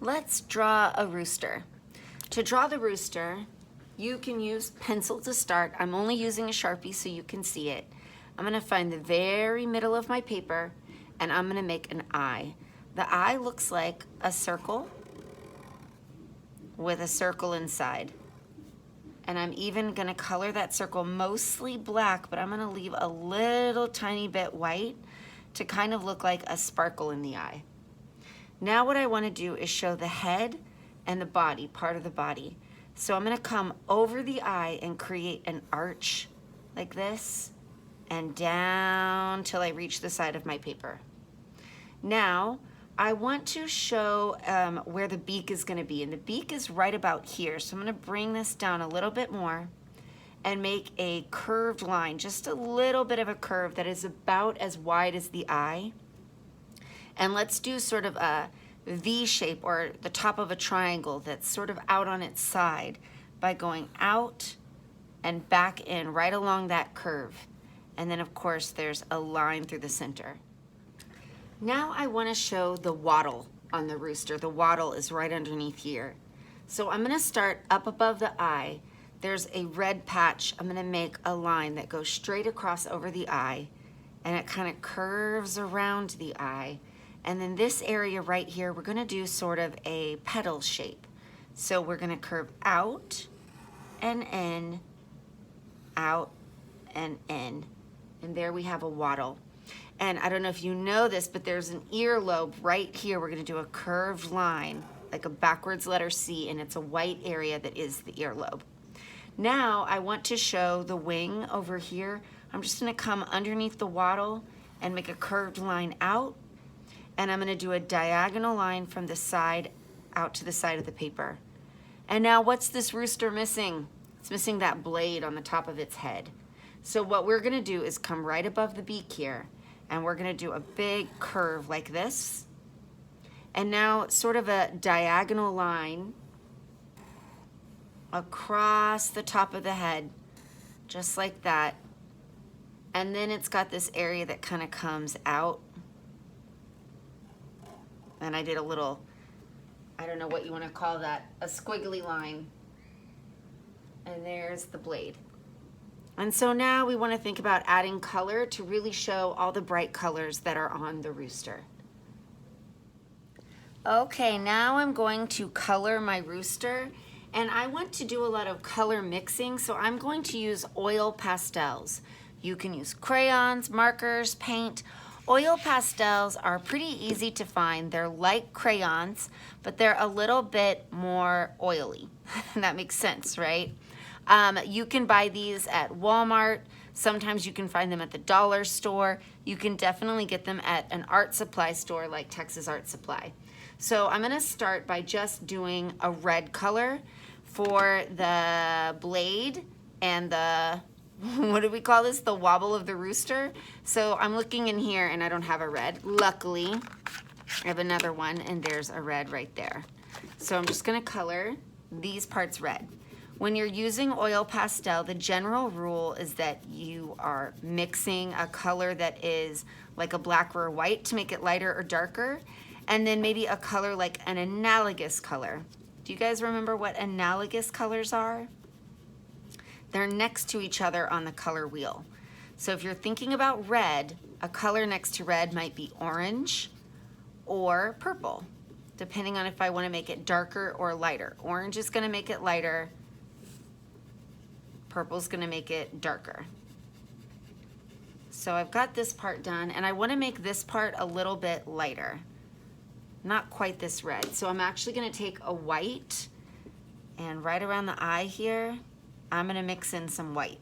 Let's draw a rooster. To draw the rooster, you can use pencil to start. I'm only using a Sharpie so you can see it. I'm gonna find the very middle of my paper and I'm gonna make an eye. The eye looks like a circle with a circle inside. And I'm even gonna color that circle mostly black, but I'm gonna leave a little tiny bit white to kind of look like a sparkle in the eye. Now what I wanna do is show the head and the body, part of the body. So I'm gonna come over the eye and create an arch like this and down till I reach the side of my paper. Now, I want to show where the beak is gonna be, and the beak is right about here. So I'm gonna bring this down a little bit more and make a curved line, just a little bit of a curve that is about as wide as the eye. And let's do sort of a V shape or the top of a triangle that's sort of out on its side by going out and back in right along that curve. And then of course there's a line through the center. Now I want to show the wattle on the rooster. The wattle is right underneath here. So I'm going to start up above the eye. There's a red patch. I'm going to make a line that goes straight across over the eye and it kind of curves around the eye. And then this area right here, we're gonna do sort of a petal shape. So we're gonna curve out and in, out and in. And there we have a wattle. And I don't know if you know this, but there's an earlobe right here. We're gonna do a curved line, like a backwards letter C, and it's a white area that is the earlobe. Now I want to show the wing over here. I'm just gonna come underneath the wattle and make a curved line out. And I'm gonna do a diagonal line from the side out to the side of the paper. And now what's this rooster missing? It's missing that blade on the top of its head. So what we're gonna do is come right above the beak here and we're gonna do a big curve like this. And now sort of a diagonal line across the top of the head, just like that. And then it's got this area that kind of comes out. And I did a little, I don't know what you want to call that, a squiggly line. And there's the blade. And so now we want to think about adding color to really show all the bright colors that are on the rooster. Okay, now I'm going to color my rooster. And I want to do a lot of color mixing, so I'm going to use oil pastels. You can use crayons, markers, paint. Oil pastels are pretty easy to find. They're like crayons, but they're a little bit more oily. That makes sense, right? You can buy these at Walmart. Sometimes you can find them at the dollar store. You can definitely get them at an art supply store like Texas Art Supply. So I'm gonna start by just doing a red color for the blade and the what do we call this? The wobble of the rooster. So I'm looking in here and I don't have a red. Luckily, I have another one and there's a red right there. So I'm just gonna color these parts red. When you're using oil pastel, the general rule is that you are mixing a color that is like a black or a white to make it lighter or darker, and then maybe a color like an analogous color. Do you guys remember what analogous colors are? They're next to each other on the color wheel. So if you're thinking about red, a color next to red might be orange or purple, depending on if I want to make it darker or lighter. Orange is going to make it lighter. Purple is going to make it darker. So I've got this part done, and I want to make this part a little bit lighter. Not quite this red. So I'm actually going to take a white, and right around the eye here, I'm gonna mix in some white.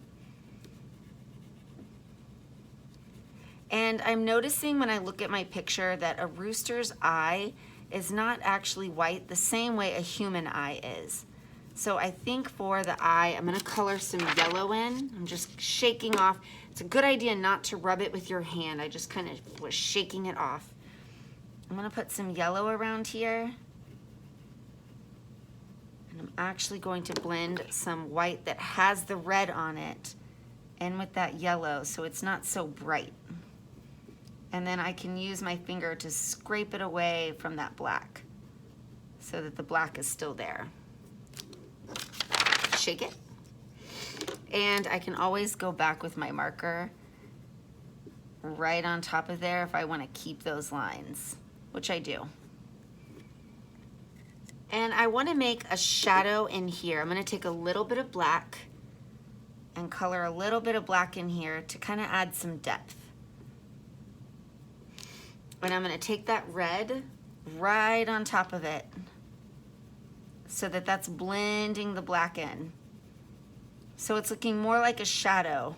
And I'm noticing when I look at my picture that a rooster's eye is not actually white the same way a human eye is. So I think for the eye, I'm gonna color some yellow in. I'm just shaking off. It's a good idea not to rub it with your hand. I just kind of was shaking it off. I'm gonna put some yellow around here. I'm actually going to blend some white that has the red on it in with that yellow so it's not so bright. And then I can use my finger to scrape it away from that black. so that the black is still there. Shake it. And I can always go back with my marker right on top of there if I want to keep those lines, which I do. And I want to make a shadow in here. I'm going to take a little bit of black and color a little bit of black in here to kind of add some depth. And I'm going to take that red right on top of it so that that's blending the black in. So it's looking more like a shadow,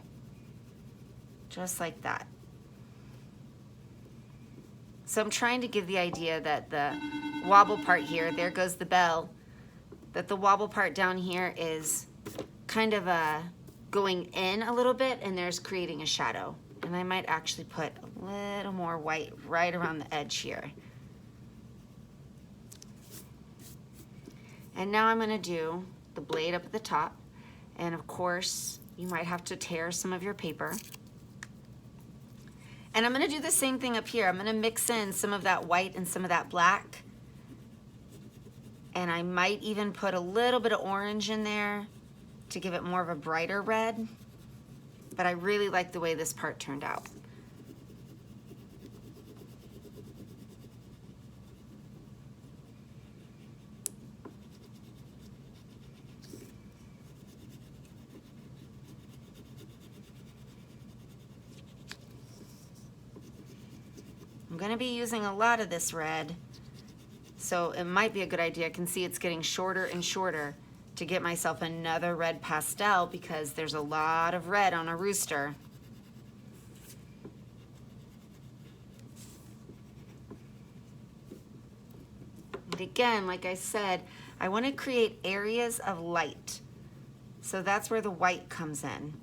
just like that. So I'm trying to give the idea that the wobble part here, there goes the bell, that the wobble part down here is kind of going in a little bit, and there's creating a shadow. And I might actually put a little more white right around the edge here. And now I'm going to do the blade up at the top. And of course, you might have to tear some of your paper. And I'm going to do the same thing up here. I'm going to mix in some of that white and some of that black. And I might even put a little bit of orange in there to give it more of a brighter red. But I really like the way this part turned out. I'm going to be using a lot of this red, so it might be a good idea. I can see it's getting shorter and shorter to get myself another red pastel because there's a lot of red on a rooster. And again, like I said, I want to create areas of light. So that's where the white comes in.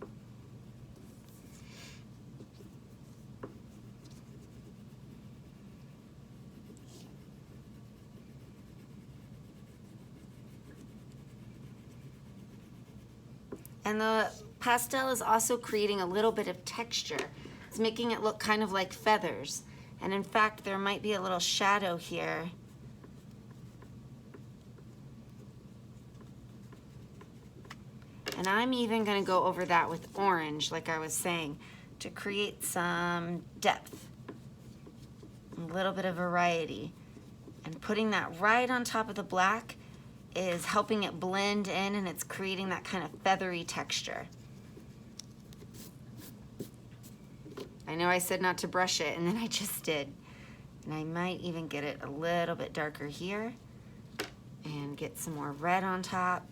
And the pastel is also creating a little bit of texture. It's making it look kind of like feathers. And in fact, there might be a little shadow here. And I'm even going to go over that with orange, like I was saying, to create some depth, a little bit of variety. And putting that right on top of the black is helping it blend in, and it's creating that kind of feathery texture. I know I said not to brush it, and then I just did. And I might even get it a little bit darker here and get some more red on top.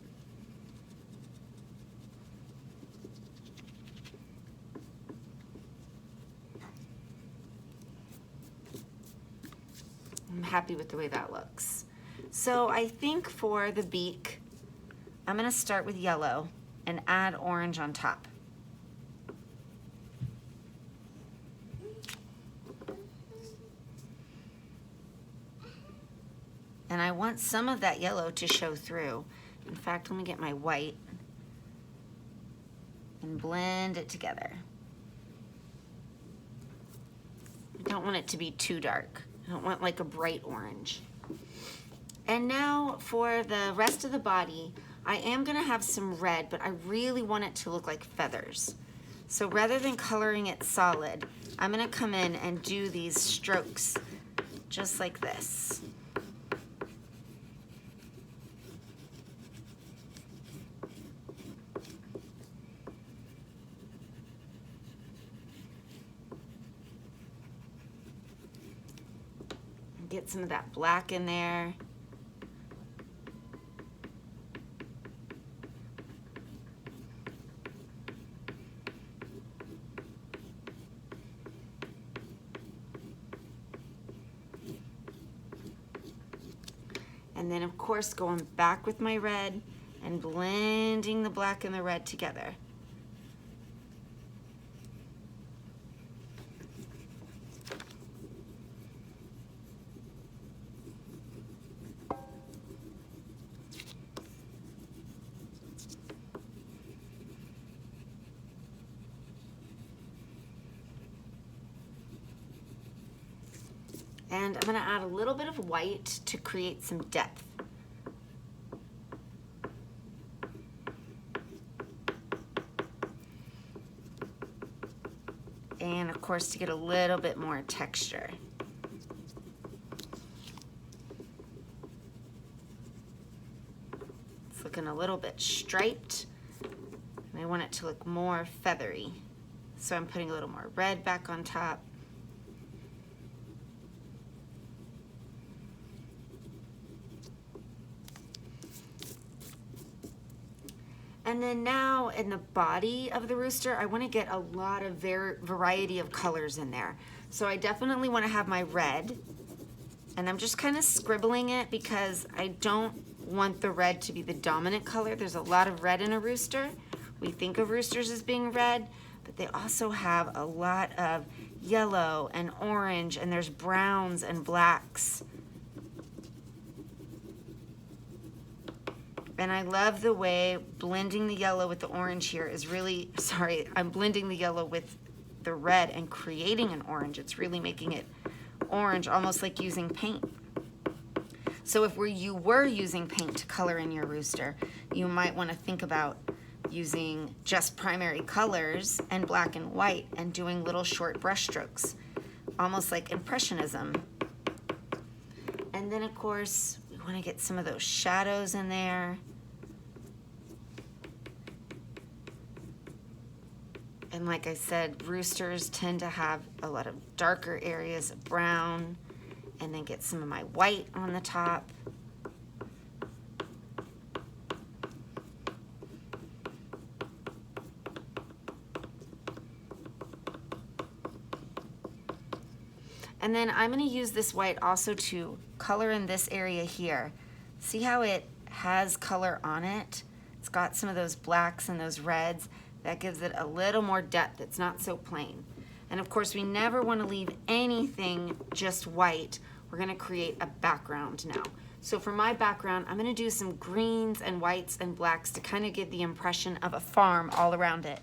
I'm happy with the way that looks. So I think for the beak, I'm going to start with yellow and add orange on top. And I want some of that yellow to show through. In fact, let me get my white and blend it together. I don't want it to be too dark. I don't want like a bright orange. And now for the rest of the body, I am gonna have some red, but I really want it to look like feathers. So rather than coloring it solid, I'm gonna come in and do these strokes, just like this. Get some of that black in there. And then of course going back with my red and blending the black and the red together. And I'm going to add a little bit of white to create some depth. of course, to get a little bit more texture. It's looking a little bit striped, and I want it to look more feathery. So I'm putting a little more red back on top. And then now in the body of the rooster, I want to get a lot of variety of colors in there. So I definitely want to have my red, and I'm just kind of scribbling it because I don't want the red to be the dominant color. There's a lot of red in a rooster. We think of roosters as being red, but they also have a lot of yellow and orange, and there's browns and blacks. And I love the way blending the yellow with the orange here is really, sorry, I'm blending the yellow with the red and creating an orange. It's really making it orange, almost like using paint. So if you were using paint to color in your rooster, you might want to think about using just primary colors and black and white and doing little short brush strokes, almost like Impressionism. And then of course, we want to get some of those shadows in there. And like I said, roosters tend to have a lot of darker areas of brown, and then get some of my white on the top. And then I'm going to use this white also to color in this area here. See how it has color on it? It's got some of those blacks and those reds. That gives it a little more depth. It's not so plain. And of course, we never want to leave anything just white. We're going to create a background now. So for my background, I'm going to do some greens and whites and blacks to kind of give the impression of a farm all around it.